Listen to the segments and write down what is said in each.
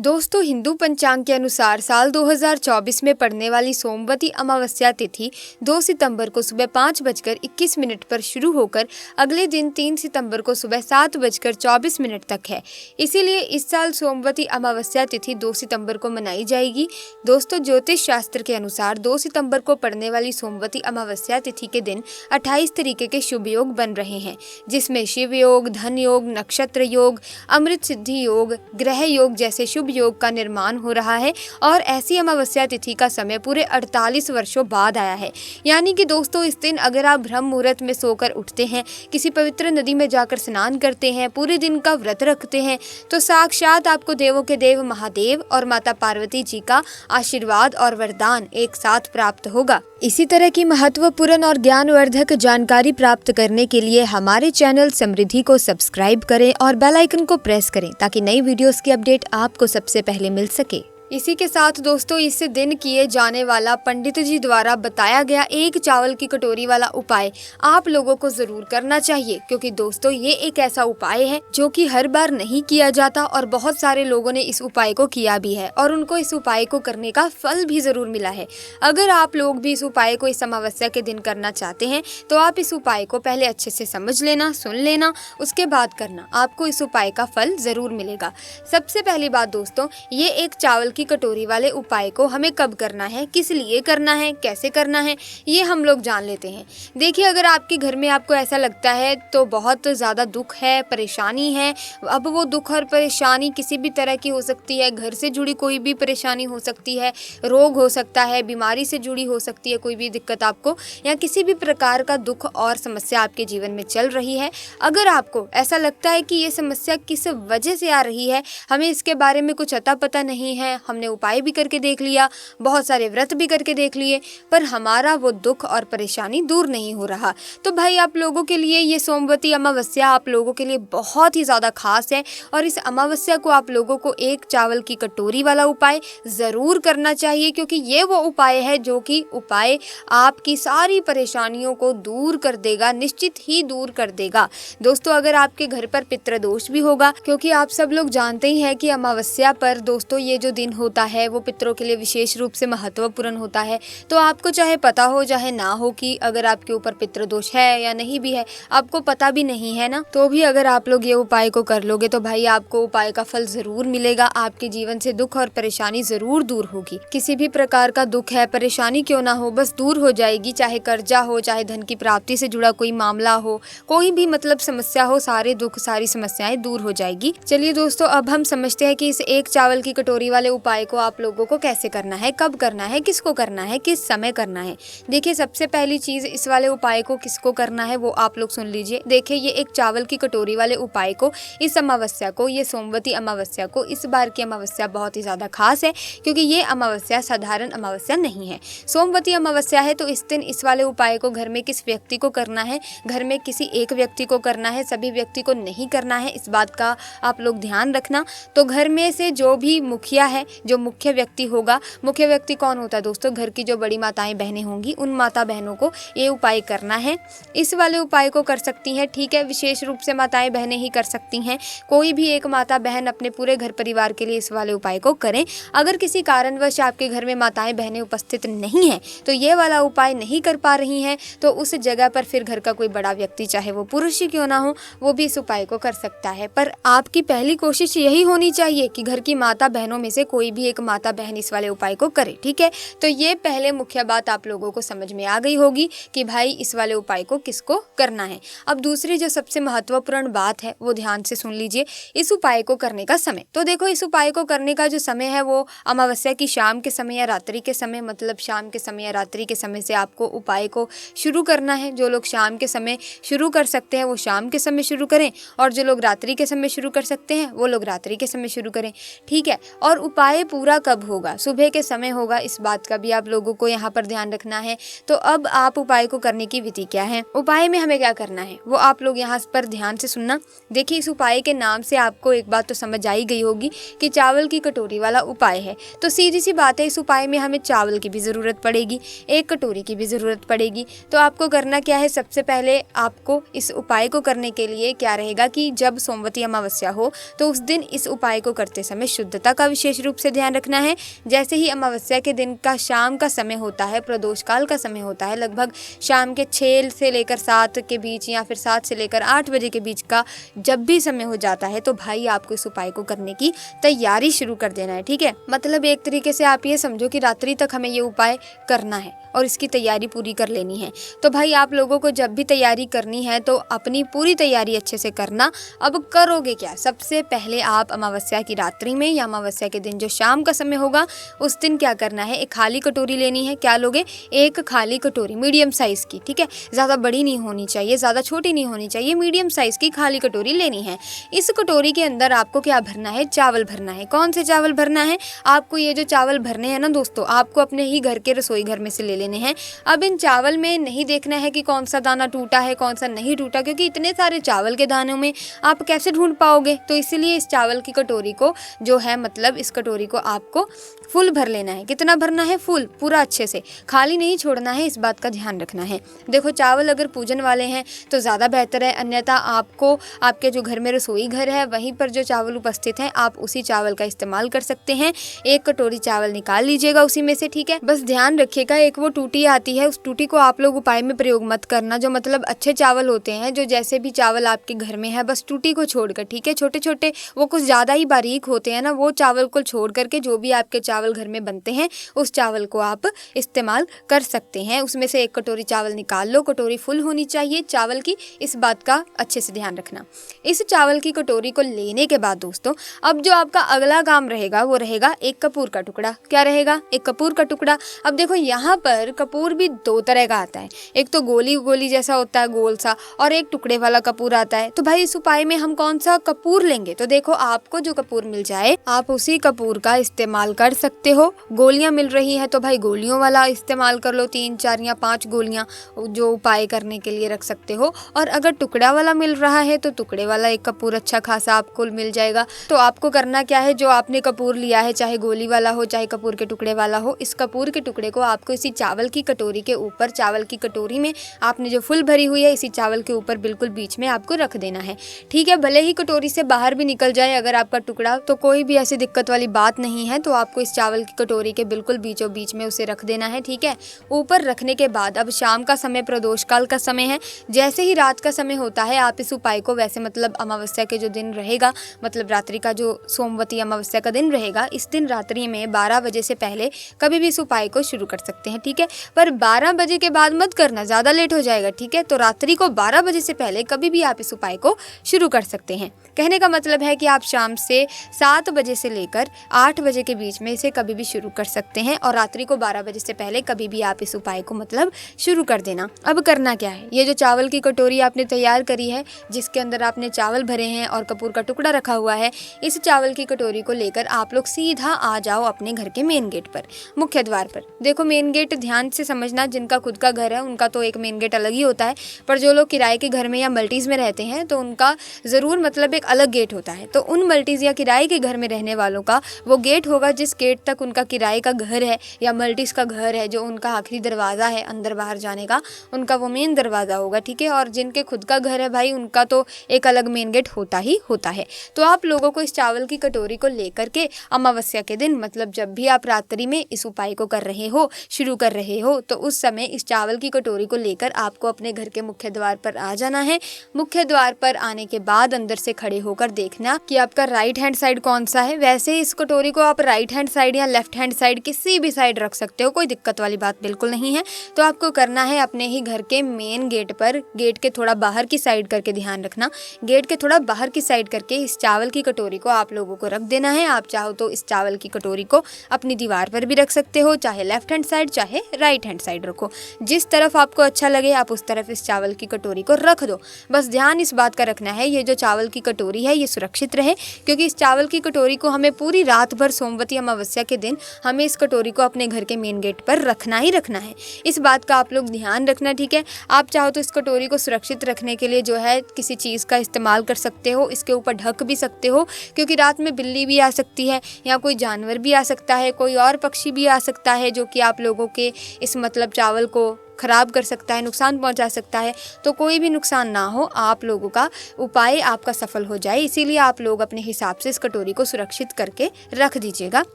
दोस्तों, हिंदू पंचांग के अनुसार साल 2024 में पड़ने वाली सोमवती अमावस्या तिथि 2 सितंबर को सुबह 5:21 पर शुरू होकर अगले दिन 3 सितंबर को सुबह 7:24 तक है। इसीलिए इस साल सोमवती अमावस्या तिथि 2 सितंबर को मनाई जाएगी। दोस्तों, ज्योतिष शास्त्र के अनुसार 2 सितंबर को पड़ने वाली सोमवती अमावस्या तिथि के दिन 28 तरीके के शुभ योग बन रहे हैं, जिसमें शिव योग, धन योग, नक्षत्र योग, अमृत सिद्धि योग, ग्रह योग जैसे शुभ योग का निर्माण हो रहा है। और ऐसी अमावस्या तिथि का समय पूरे 48 वर्षों बाद आया है। यानी कि दोस्तों, इस दिन अगर आप ब्रह्म मुहूर्त में सोकर उठते हैं, किसी पवित्र नदी में जाकर स्नान करते हैं, पूरे दिन का व्रत रखते हैं, तो साक्षात आपको देवों के देव महादेव और माता पार्वती जी का आशीर्वाद और वरदान एक साथ प्राप्त होगा। इसी तरह की महत्वपूर्ण और ज्ञानवर्धक जानकारी प्राप्त करने के लिए हमारे चैनल समृद्धि को सब्सक्राइब करें और बेल आइकन को प्रेस करें ताकि नई वीडियोस की अपडेट आपको सबसे पहले मिल सके। इसी के साथ दोस्तों, इस दिन किए जाने वाला पंडित जी द्वारा बताया गया एक चावल की कटोरी वाला उपाय आप लोगों को जरूर करना चाहिए, क्योंकि दोस्तों ये एक ऐसा उपाय है जो कि हर बार नहीं किया जाता और बहुत सारे लोगों ने इस उपाय को किया भी है और उनको इस उपाय को करने का फल भी जरूर मिला है। अगर आप लोग भी इस उपाय को इस अमावस्या के दिन करना चाहते हैं तो आप इस उपाय को पहले अच्छे से समझ लेना, सुन लेना, उसके बाद करना। आपको इस उपाय का फल जरूर मिलेगा। सबसे पहली बात दोस्तों, ये एक चावल की कटोरी वाले उपाय को हमें कब करना है, किस लिए करना है, कैसे करना है, ये हम लोग जान लेते हैं। देखिए, अगर आपके घर में आपको ऐसा लगता है तो बहुत ज़्यादा दुख है, परेशानी है। अब वो दुख और परेशानी किसी भी तरह की हो सकती है, घर से जुड़ी कोई भी परेशानी हो सकती है, रोग हो सकता है, बीमारी से जुड़ी हो सकती है कोई भी दिक्कत आपको, या किसी भी प्रकार का दुख और समस्या आपके जीवन में चल रही है। अगर आपको ऐसा लगता है कि ये समस्या किस वजह से आ रही है, हमें इसके बारे में कुछ अता पता नहीं है, हमने उपाय भी करके देख लिया, बहुत सारे व्रत भी करके देख लिए, पर हमारा वो दुख और परेशानी दूर नहीं हो रहा, तो भाई आप लोगों के लिए ये सोमवती अमावस्या आप लोगों के लिए बहुत ही ज़्यादा खास है। और इस अमावस्या को आप लोगों को एक चावल की कटोरी वाला उपाय ज़रूर करना चाहिए, क्योंकि ये वो उपाय है जो कि उपाय आपकी सारी परेशानियों को दूर कर देगा, निश्चित ही दूर कर देगा। दोस्तों, अगर आपके घर पर पितृदोष भी होगा, क्योंकि आप सब लोग जानते ही हैं कि अमावस्या पर दोस्तों ये जो दिन होता है वो पितरों के लिए विशेष रूप से महत्वपूर्ण होता है। तो आपको चाहे पता हो चाहे ना हो कि अगर आपके ऊपर पितृदोष है या नहीं भी है, आपको पता भी नहीं है ना, तो भी अगर आप लोग ये उपाय को कर लोगे तो भाई आपको उपाय का फल जरूर मिलेगा। आपके जीवन से दुख और परेशानी जरूर दूर होगी। किसी भी प्रकार का दुख है, परेशानी क्यों ना हो, बस दूर हो जाएगी। चाहे कर्जा हो, चाहे धन की प्राप्ति से जुड़ा कोई मामला हो, कोई भी मतलब समस्या हो, सारे दुख सारी समस्याएं दूर हो जाएगी। चलिए दोस्तों, अब हम समझते हैं कि इस एक चावल की कटोरी वाले उपाय को आप लोगों को कैसे करना है, कब करना है, किसको करना है, किस समय करना है। देखिए, सबसे पहली चीज इस वाले उपाय को किसको करना है वो आप लोग सुन लीजिए। देखिए, ये एक चावल की कटोरी वाले उपाय को इस अमावस्या को, ये सोमवती अमावस्या को, इस बार की अमावस्या बहुत ही ज्यादा खास है, क्योंकि ये अमावस्या साधारण अमावस्या नहीं है, सोमवती अमावस्या है। तो इस दिन इस वाले उपाय को घर में किस व्यक्ति को करना है, घर में किसी एक व्यक्ति को करना है, सभी व्यक्ति को नहीं करना है, इस बात का आप लोग ध्यान रखना। तो घर में से जो भी मुखिया है, जो मुख्य व्यक्ति होगा, मुख्य व्यक्ति कौन होता है दोस्तों, घर की जो बड़ी माताएं बहनें होंगी, उन माता बहनों को ये उपाय करना है। इस वाले उपाय को कर सकती हैं, ठीक है, विशेष रूप से माताएं बहनें ही कर सकती हैं। कोई भी एक माता बहन अपने पूरे घर परिवार के लिए इस वाले उपाय को करें। अगर किसी कारणवश आपके घर में माताएं बहनें उपस्थित नहीं है, तो ये वाला उपाय नहीं कर पा रही हैं, तो उस जगह पर फिर घर का कोई बड़ा व्यक्ति, चाहे वो पुरुष ही क्यों ना हो, वो भी इस उपाय को कर सकता है। पर आपकी पहली कोशिश यही होनी चाहिए कि घर की माता बहनों में से कोई भी एक माता बहन इस वाले उपाय को करे, ठीक है। तो ये पहले मुख्य बात आप लोगों को समझ में आ गई होगी कि भाई इस वाले उपाय को किसको करना है। अब दूसरी जो सबसे महत्वपूर्ण बात है वो ध्यान से सुन लीजिए, इस उपाय को करने का समय। तो देखो, इस उपाय को करने का जो समय है वो अमावस्या की शाम के समय या रात्रि के समय, मतलब शाम के समय या रात्रि के समय से आपको उपाय को शुरू करना है। जो लोग शाम के समय शुरू कर सकते हैं वो शाम के समय शुरू करें, और जो लोग रात्रि के समय शुरू कर सकते हैं वो लोग रात्रि के समय शुरू करें, ठीक है। और उपाय उपाय पूरा कब होगा, सुबह के समय होगा, इस बात का भी आप लोगों को यहाँ पर ध्यान रखना है। तो अब आप उपाय को करने की विधि क्या है, उपाय में हमें क्या करना है वो आप लोग यहाँ पर ध्यान से सुनना। देखिए, इस उपाय के नाम से आपको एक बात तो समझ आई गई होगी कि चावल की कटोरी वाला उपाय है। तो सीधी सी बात है, इस उपाय में हमें चावल की भी ज़रूरत पड़ेगी, एक कटोरी की भी ज़रूरत पड़ेगी। तो आपको करना क्या है, सबसे पहले आपको इस उपाय को करने के लिए क्या रहेगा कि जब सोमवती अमावस्या हो तो उस दिन इस उपाय को करते समय शुद्धता का विशेष रूप से ध्यान रखना है। जैसे ही अमावस्या के दिन का शाम का समय होता है, प्रदोष काल का समय होता है, लगभग शाम के 6 से लेकर 7 के बीच या फिर 7 से लेकर 8 बजे के बीच का जब भी समय हो जाता है, तो भाई आपको इस उपाय को करने की तैयारी शुरू कर देना है। ठीक है, मतलब एक तरीके से आप ये समझो कि रात्रि तक हमें ये उपाय करना है और इसकी तैयारी पूरी कर लेनी है। तो भाई आप लोगों को जब भी तैयारी करनी है तो अपनी पूरी तैयारी अच्छे से करना। अब करोगे क्या, सबसे पहले आप अमावस्या की रात्रि में या अमावस्या के दिन जो शाम का समय होगा उस दिन क्या करना है, एक खाली कटोरी लेनी है। क्या लोगे, एक खाली कटोरी मीडियम साइज़ की, ठीक है, ज़्यादा बड़ी नहीं होनी चाहिए, ज़्यादा छोटी नहीं होनी चाहिए, मीडियम साइज़ की खाली कटोरी लेनी है। इस कटोरी के अंदर आपको क्या भरना है, चावल भरना है। कौन से चावल भरना है, आपको ये जो चावल भरने हैं ना दोस्तों, आपको अपने ही घर के रसोई घर में से ले लेने हैं। अब इन चावल में नहीं देखना है कि कौन सा दाना टूटा है कौन सा नहीं टूटा, क्योंकि इतने सारे चावल के दानों में आप कैसे ढूंढ पाओगे। तो इसीलिए इस चावल की कटोरी को जो है, मतलब इस कटोरी को आपको फुल भर लेना है। कितना भरना है, फुल, पूरा अच्छे से, खाली नहीं छोड़ना है, इस बात का ध्यान रखना है। देखो, चावल अगर पूजन वाले हैं तो ज़्यादा बेहतर है, अन्यथा आपको आपके जो घर में रसोई घर है वहीं पर जो चावल उपस्थित हैं आप उसी चावल का इस्तेमाल कर सकते हैं। एक कटोरी चावल निकाल लीजिएगा उसी में से, ठीक है। बस ध्यान रखिएगा, एक वो टूटी आती है, उस टूटी को आप लोग उपाय में प्रयोग मत करना। जो मतलब अच्छे चावल होते हैं, जो जैसे भी चावल आपके घर में है, बस टूटी को छोड़कर, ठीक है, छोटे छोटे वो कुछ ज़्यादा ही बारीक होते हैं ना, वो चावल को छोड़ करके जो भी आपके चावल घर में बनते हैं उस चावल को आप इस्तेमाल कर सकते हैं। उसमें से एक कटोरी चावल निकाल लो, कटोरी फुल होनी चाहिए चावल की, इस बात का अच्छे से ध्यान रखना। इस चावल की कटोरी को लेने के बाद दोस्तों, अब जो आपका अगला काम रहेगा वो रहेगा एक कपूर का टुकड़ा। क्या रहेगा, एक कपूर का टुकड़ा। अब देखो, यहाँ पर कपूर भी 2 तरह का आता है, एक तो गोली गोली जैसा होता है, गोल सा, और एक टुकड़े वाला कपूर आता है। तो भाई इस उपाय में हम कौन सा कपूर लेंगे, तो देखो आपको जो कपूर मिल जाए आप उसी कपूर का इस्तेमाल कर सकते हो। गोलियां मिल रही है तो भाई गोलियों वाला इस्तेमाल कर लो, 3, 4 या 5 गोलियां जो उपाय करने के लिए रख सकते हो। और अगर टुकड़ा वाला मिल रहा है तो टुकड़े वाला एक कपूर अच्छा खासा आपको मिल जाएगा। तो आपको करना क्या है, जो आपने कपूर लिया है, चाहे गोली वाला हो चाहे कपूर के टुकड़े वाला हो, इस कपूर के टुकड़े को आपको इसी चावल की कटोरी के ऊपर, चावल की कटोरी में आपने जो फुल भरी हुई है इसी चावल के ऊपर बिल्कुल बीच में आपको रख देना है। ठीक है, भले ही कटोरी से बाहर भी निकल जाए अगर आपका टुकड़ा, तो कोई भी ऐसी दिक्कत वाली बात नहीं है। तो आपको इस चावल की कटोरी के बिल्कुल बीचों बीच में उसे रख देना है। ठीक है, ऊपर रखने के बाद अब शाम का समय प्रदोष काल का समय है, जैसे ही रात का समय होता है आप इस उपाय को, वैसे मतलब अमावस्या के जो दिन रहेगा, मतलब रात्रि का जो सोमवती अमावस्या का दिन रहेगा, इस दिन रात्रि में 12 बजे से पहले कभी भी इस उपाय को शुरू कर सकते हैं। ठीक है, पर 12 बजे के बाद मत करना, ज़्यादा लेट हो जाएगा। ठीक है, तो रात्रि को 12 बजे से पहले कभी भी आप इस उपाय को शुरू कर सकते हैं। कहने का मतलब है कि आप शाम से 7 बजे से लेकर 8 बजे के बीच में इसे कभी भी शुरू कर सकते हैं, और रात्रि को 12 बजे से पहले कभी भी आप इस उपाय को मतलब शुरू कर देना। अब करना क्या है, ये जो चावल की कटोरी आपने तैयार करी है, जिसके अंदर आपने चावल भरे हैं और कपूर का टुकड़ा रखा हुआ है, इस चावल की कटोरी को लेकर आप लोग सीधा आ जाओ अपने घर के मेन गेट पर, मुख्य द्वार पर। देखो, मेन गेट ध्यान से समझना, जिनका खुद का घर है उनका तो एक मेन गेट अलग ही होता है, पर जो लोग किराए के घर में या मल्टीज़ में रहते हैं तो उनका ज़रूर मतलब एक अलग गेट होता है। तो उन मल्टीज़ या किराए के घर में रहने वालों का वो गेट होगा जिस गेट तक उनका किराए का घर है या मल्टीज़ का घर है, जो उनका आखिरी दरवाज़ा है अंदर बाहर जाने का, उनका वो मेन दरवाज़ा होगा। ठीक है, और जिनके खुद का घर है भाई, उनका तो एक अलग मेन गेट होता ही होता है। तो आप लोगों को इस चावल की कटोरी को लेकर के अमावस्या के दिन, मतलब जब भी आप रात्रि में इस उपाय को कर रहे हो, शुरू कर रहे हो, तो उस समय इस चावल की कटोरी को लेकर आपको अपने घर के मुख्य द्वार पर आ जाना है। मुख्य द्वार पर आने के बाद अंदर से खड़े होकर देखना कि आपका राइट हैंड साइड कौन सा है। वैसे इस कटोरी को आप राइट हैंड साइड या लेफ्ट हैंड साइड किसी भी साइड रख सकते हो, कोई दिक्कत वाली बात बिल्कुल नहीं है। तो आपको करना है अपने ही घर के मेन गेट पर, गेट के थोड़ा बाहर की साइड करके, ध्यान रखना, गेट के थोड़ा बाहर की साइड करके इस चावल की कटोरी को आप लोगों को रख देना है। आप चाहो तो इस चावल की कटोरी को अपनी दीवार पर भी रख सकते हो, चाहे लेफ्ट हैंड साइड चाहे राइट हैंड साइड रखो, जिस तरफ आपको अच्छा लगे आप उस तरफ इस चावल की कटोरी को रख दो। बस ध्यान इस बात का रखना है, ये जो चावल की कटोरी है ये सुरक्षित रहे, क्योंकि इस चावल की कटोरी को हमें पूरी रात भर सोमवती अमावस्या के दिन हमें इस कटोरी को अपने घर के मेन गेट पर रखना ही रखना है। इस बात का आप लोग ध्यान रखना, ठीक है। आप चाहो तो इस कटोरी को सुरक्षित रखने के लिए जो है किसी चीज़ का इस्तेमाल कर सकते हो, इसके ऊपर ढक भी सकते हो, क्योंकि रात में बिल्ली भी आ सकती है या कोई जानवर भी आ सकता है, कोई और पक्षी भी आ सकता है जो कि आप लोगों के इस मतलब चावल को ख़राब कर सकता है, नुकसान पहुंचा सकता है। तो कोई भी नुकसान ना हो, आप लोगों का उपाय आपका सफल हो जाए, इसीलिए आप लोग अपने हिसाब से इस कटोरी को सुरक्षित करके रख दीजिएगा।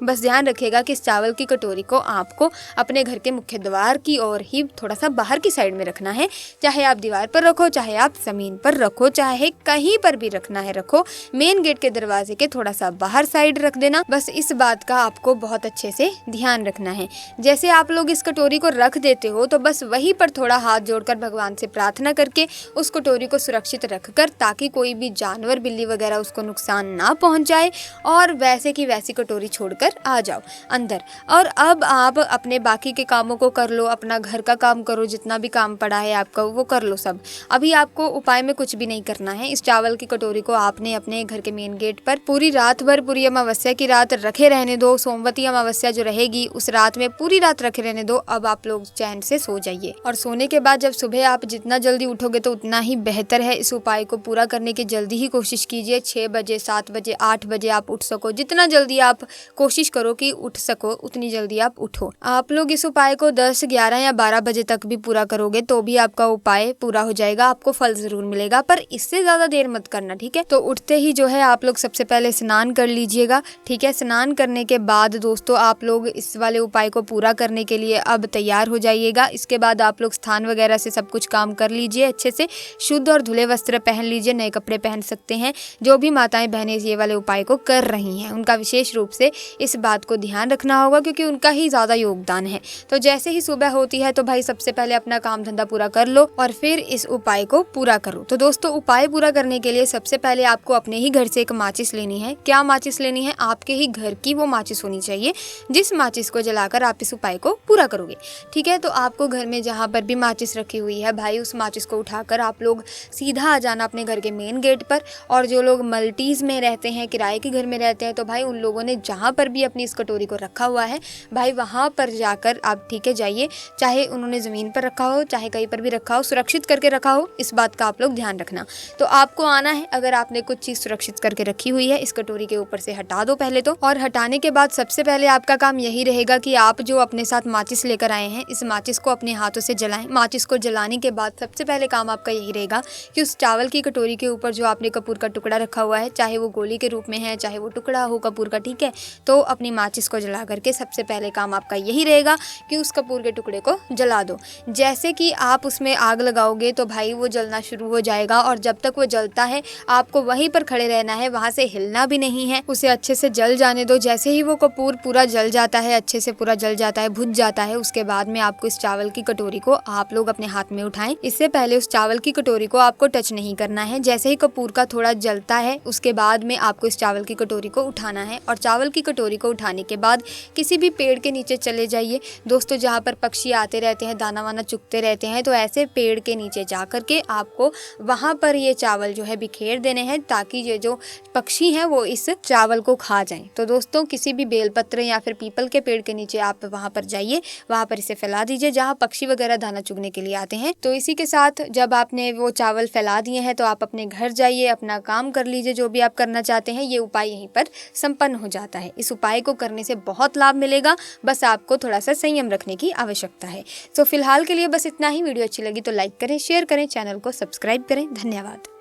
बस ध्यान रखिएगा कि इस चावल की कटोरी को आपको अपने घर के मुख्य द्वार की ओर ही थोड़ा सा बाहर की साइड में रखना है। चाहे आप दीवार पर रखो, चाहे आप ज़मीन पर रखो, चाहे कहीं पर भी रखना है रखो, मेन गेट के दरवाजे के थोड़ा सा बाहर साइड रख देना। बस इस बात का आपको बहुत अच्छे से ध्यान रखना है। जैसे आप लोग इस कटोरी को रख देते हो तो बस वहीं पर थोड़ा हाथ जोड़कर भगवान से प्रार्थना करके उस कटोरी को सुरक्षित रखकर, ताकि कोई भी जानवर बिल्ली वगैरह उसको नुकसान ना पहुंचाए, और वैसे की वैसी कटोरी छोड़कर आ जाओ अंदर। और अब आप अपने बाकी के कामों को कर लो, अपना घर का काम करो, जितना भी काम पड़ा है आपका वो कर लो सब। अभी आपको उपाय में कुछ भी नहीं करना है। इस चावल की कटोरी को आपने अपने घर के मेन गेट पर पूरी रात भर, पूरी अमावस्या की रात रखे रहने दो। सोमवती अमावस्या जो रहेगी उस रात में पूरी रात रखे रहने दो। अब आप लोग चैन से सो जाइए, और सोने के बाद जब सुबह आप जितना जल्दी उठोगे तो उतना ही बेहतर है। इस उपाय को पूरा करने की जल्दी ही कोशिश कीजिए। 6 बजे, 7 बजे, 8 बजे आप उठ सको, जितना जल्दी आप कोशिश करो कि उठ सको उतनी जल्दी आप उठो। आप लोग इस उपाय को 10, 11 या 12 बजे तक भी पूरा करोगे तो भी आपका उपाय पूरा हो जाएगा, आपको फल जरूर मिलेगा, पर इससे ज्यादा देर मत करना, ठीक है। तो उठते ही जो है आप लोग सबसे पहले स्नान कर लीजिएगा, ठीक है। स्नान करने के बाद दोस्तों आप लोग इस वाले उपाय को पूरा करने के लिए अब तैयार हो जाइएगा। इसके बाद आप लोग स्थान वगैरह से सब कुछ काम कर लीजिए, अच्छे से शुद्ध और धुले वस्त्र पहन लीजिए, नए कपड़े पहन सकते हैं। जो भी माताएं बहनें ये वाले उपाय को कर रही हैं उनका विशेष रूप से इस बात को ध्यान रखना होगा, क्योंकि उनका ही ज़्यादा योगदान है। तो जैसे ही सुबह होती है तो भाई सबसे पहले अपना काम धंधा पूरा कर लो और फिर इस उपाय को पूरा करो। तो दोस्तों उपाय पूरा करने के लिए सबसे पहले आपको अपने ही घर से एक माचिस लेनी है। क्या माचिस लेनी है? आपके ही घर की वो माचिस होनी चाहिए जिस माचिस को जलाकर आप इस उपाय को पूरा करोगे, ठीक है। तो आपको घर में जहाँ पर भी माचिस रखी हुई है भाई, उस माचिस को उठाकर आप लोग सीधा आ जाना अपने घर के मेन गेट पर। और जो लोग मल्टीज में रहते हैं, किराए के घर में रहते हैं, तो भाई उन लोगों ने जहाँ पर भी अपनी इस कटोरी को रखा हुआ है भाई वहाँ पर जाकर आप, ठीक है, जाइए। चाहे उन्होंने ज़मीन पर रखा हो, चाहे कहीं पर भी रखा हो, सुरक्षित करके रखा हो, इस बात का आप लोग ध्यान रखना। तो आपको आना है, अगर आपने कुछ चीज़ सुरक्षित करके रखी हुई है इस कटोरी के ऊपर से हटा दो पहले तो। और हटाने के बाद सबसे पहले आपका काम यही रहेगा कि आप जो अपने साथ माचिस लेकर आए हैं इस माचिस को अपने हाथों से जलाएं। माचिस को जलाने के बाद सबसे पहले काम आपका यही रहेगा कि उस चावल की कटोरी के ऊपर जो आपने कपूर का टुकड़ा रखा हुआ है, चाहे वो गोली के रूप में है, चाहे वो टुकड़ा हो कपूर का, ठीक है, तो अपनी माचिस को जला करके सबसे पहले काम आपका यही रहेगा कि उस कपूर के टुकड़े को जला दो। जैसे कि आप उसमें आग लगाओगे तो भाई वो जलना शुरू हो जाएगा, और जब तक वो जलता है आपको वहीं पर खड़े रहना है, वहां से हिलना भी नहीं है, उसे अच्छे से जल जाने दो। जैसे ही वो कपूर पूरा जल जाता है, अच्छे से पूरा जल जाता है, बुझ जाता है, उसके बाद में आपको इस चावल की कटोरी को आप लोग अपने हाथ में उठाएं। इससे पहले उस चावल की कटोरी को आपको टच नहीं करना है। जैसे ही कपूर का थोड़ा जलता है उसके बाद में आपको इस चावल की कटोरी को उठाना है, और चावल की कटोरी को उठाने के बाद किसी भी पेड़ के नीचे चले जाइए दोस्तों, जहाँ पर पक्षी आते रहते हैं, दाना वाना चुगते रहते हैं, तो ऐसे पेड़ के नीचे जा करके आपको वहाँ पर ये चावल जो है बिखेर देने हैं, ताकि ये जो पक्षी हैं वो इस चावल को खा जाएं। तो दोस्तों किसी भी बेलपत्र या फिर पीपल के पेड़ के नीचे आप वहाँ पर जाइए, वहाँ पर इसे फैला दीजिए जहाँ पक्षी वगैरह दाना चुगने के लिए आते हैं। तो इसी के साथ जब आपने वो चावल फैला दिए हैं तो आप अपने घर जाइए, अपना काम कर लीजिए, जो भी आप करना चाहते हैं। ये उपाय यहीं पर संपन्न हो जाता है। इस उपाय को करने से बहुत लाभ मिलेगा, बस आपको थोड़ा सा संयम रखने की आवश्यकता है। तो फिलहाल के लिए बस इतना ही। वीडियो अच्छी लगी तो लाइक करें, शेयर करें, चैनल को सब्सक्राइब करें। धन्यवाद।